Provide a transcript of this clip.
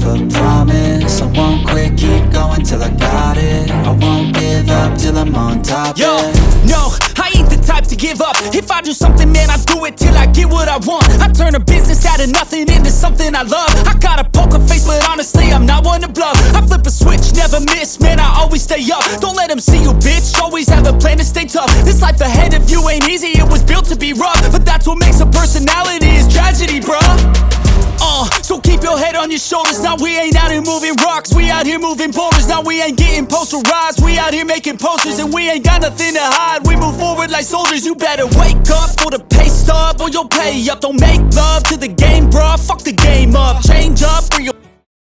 myself a promise. I won't quit, keep going till I got it. I won't give up till I'm on top. Yo, yeah. no, I ain't the type to give up. If I do something, man, I do it till I get what I want. I turn a business out of nothing into something I love. I got a poker face, but honestly, I'm not one to bluff. I flip a switch, never miss, man, I always stay up. Don't let them see you, bitch, always have a plan to stay tough. This life ahead of you ain't easy, it was built to be rough. But that's what makes a personality, is tragedy, bruh. So keep your head on your shoulders. Now we ain't out here moving rocks, we out here moving boulders. Now we ain't getting posterized, we out here making posters. And we ain't got nothing to hide, we move forward like soldiers. You better wake up for the pay stub, or you'll pay up. Don't make love to the game, bruh, fuck the game up. Change up or you'll